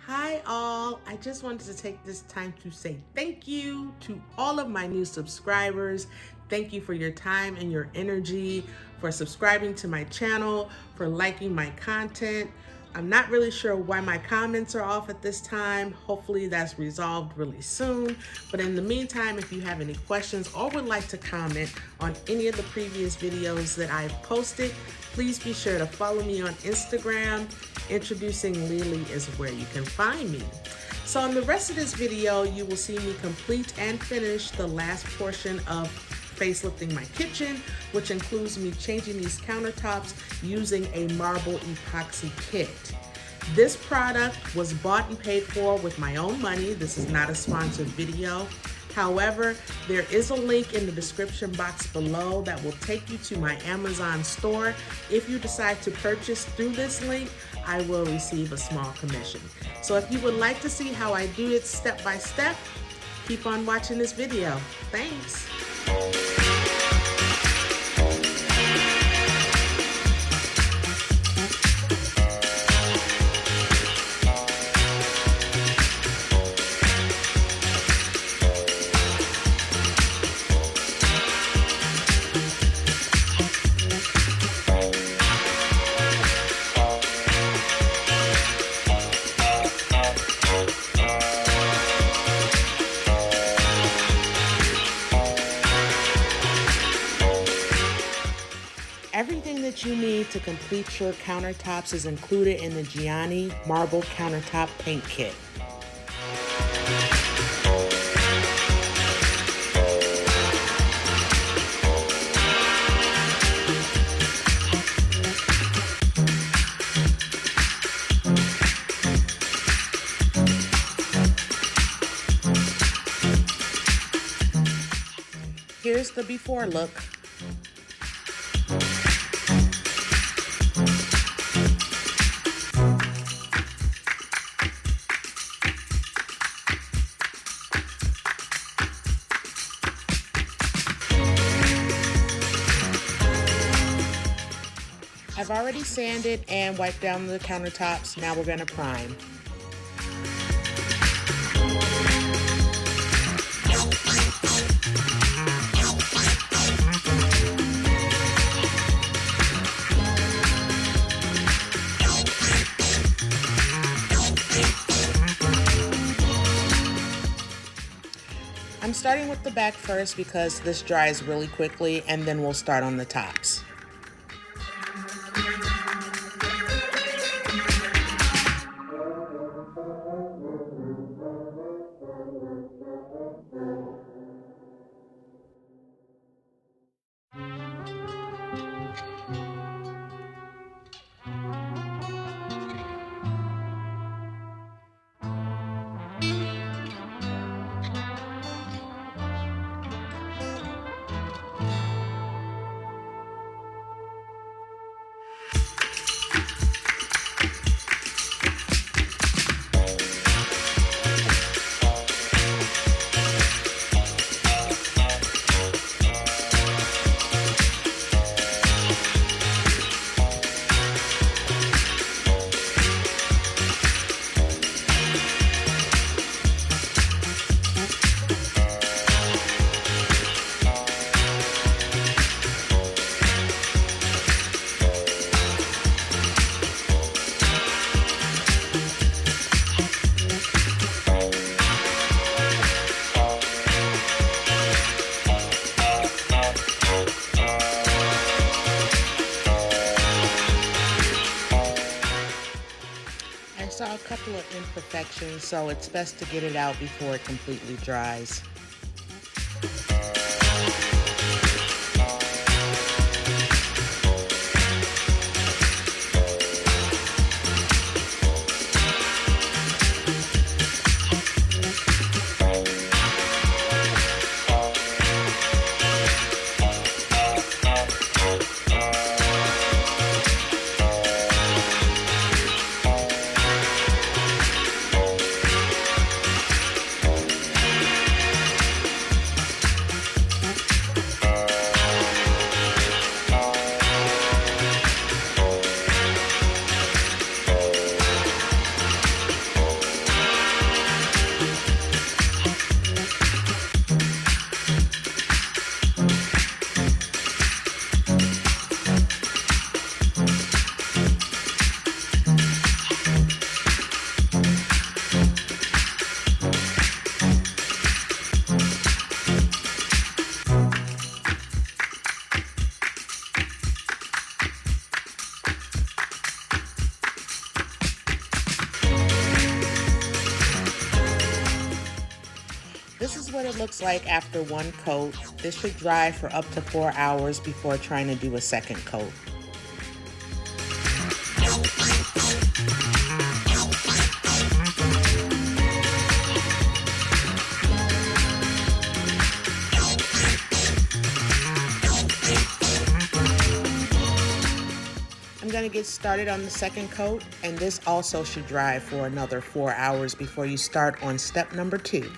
Hi all, I just wanted to take this time to say thank you to all of my new subscribers. Thank you for your time and your energy, for subscribing to my channel, for liking my content. I'm not really sure why my comments are off at this time. Hopefully that's resolved really soon. But in the meantime, if you have any questions or would like to comment on any of the previous videos that I've posted, please be sure to follow me on Instagram. Introducing Lily is where you can find me. So in the rest of this video, you will see me complete and finish the last portion of facelifting my kitchen, which includes me changing these countertops using a marble epoxy kit. This product was bought and paid for with my own money. This is not a sponsored video. However, there is a link in the description box below that will take you to my Amazon store. If you decide to purchase through this link, I will receive a small commission. So if you would like to see how I do it step by step, keep on watching this video. Thanks. Everything that you need to complete your countertops is included in the Gianni Marble Countertop Paint Kit. Here's the before look. I've already sanded and wiped down the countertops. Now we're going to prime. I'm starting with the back first because this dries really quickly, and then we'll start on the tops. I saw a couple of imperfections, so it's best to get it out before it completely dries. This is what it looks like after one coat. This should dry for up to 4 hours before trying to do a second coat. I'm going to get started on the second coat, and this also should dry for another 4 hours before you start on step number 2.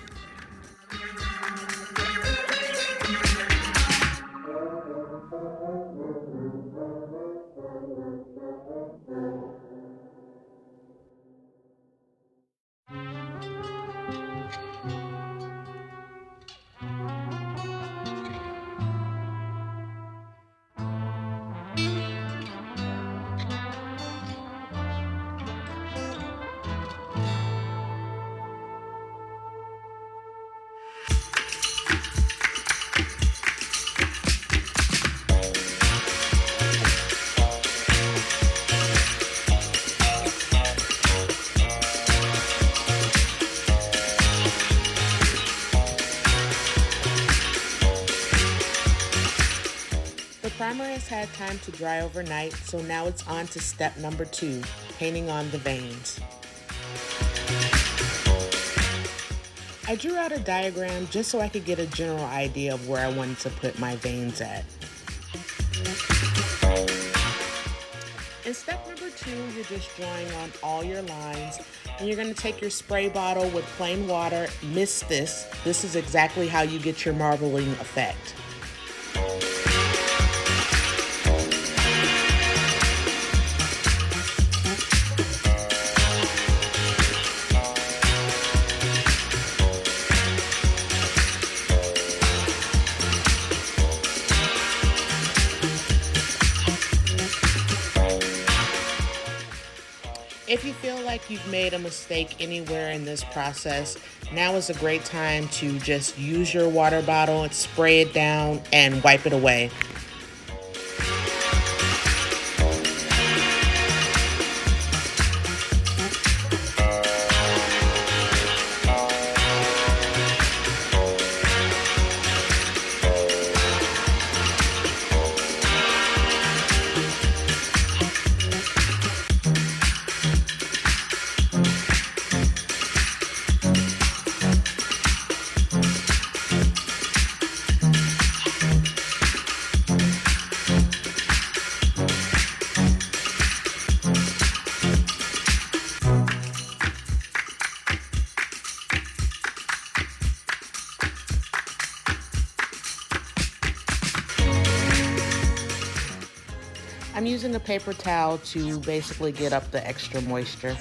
The primer has had time to dry overnight, so now it's on to step number 2, painting on the veins. I drew out a diagram just so I could get a general idea of where I wanted to put my veins at. In step number 2, you're just drawing on all your lines, and you're going to take your spray bottle with plain water, mist this. This is exactly how you get your marbling effect. If you feel like you've made a mistake anywhere in this process, now is a great time to just use your water bottle and spray it down and wipe it away. I'm using a paper towel to basically get up the extra moisture.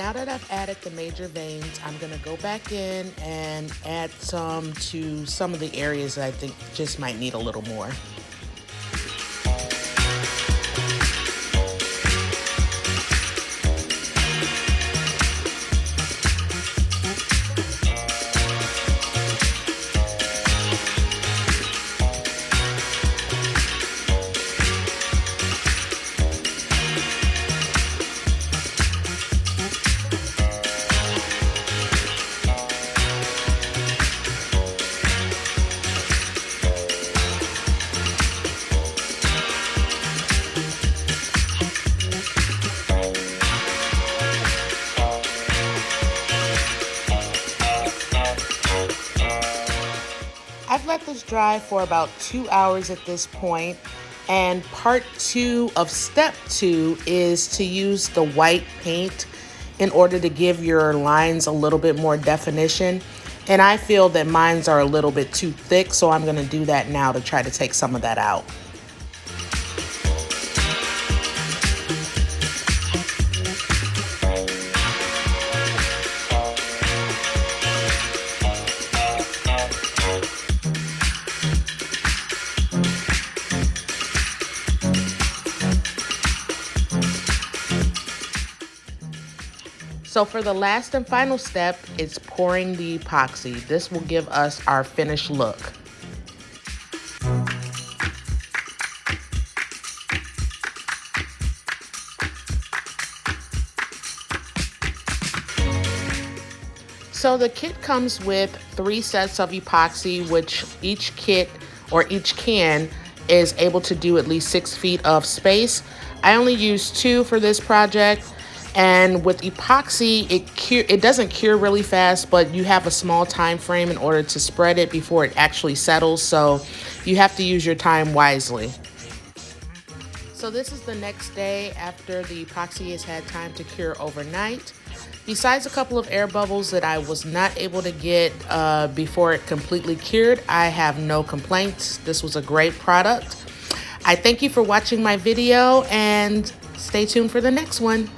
now that I've added the major veins, I'm gonna go back in and add some to some of the areas that I think just might need a little more. I've let this dry for about 2 hours at this point, and part 2 of step 2 is to use the white paint in order to give your lines a little bit more definition. And I feel that mine are a little bit too thick, so I'm going to do that now to try to take some of that out. So for the last and final step, it's pouring the epoxy. This will give us our finished look. So the kit comes with 3 sets of epoxy, which each kit or each can is able to do at least 6 feet of space. I only used 2 for this project. And with epoxy, it doesn't cure really fast, but you have a small time frame in order to spread it before it actually settles. So you have to use your time wisely. So this is the next day after the epoxy has had time to cure overnight. Besides a couple of air bubbles that I was not able to get before it completely cured, I have no complaints. This was a great product. I thank you for watching my video and stay tuned for the next one.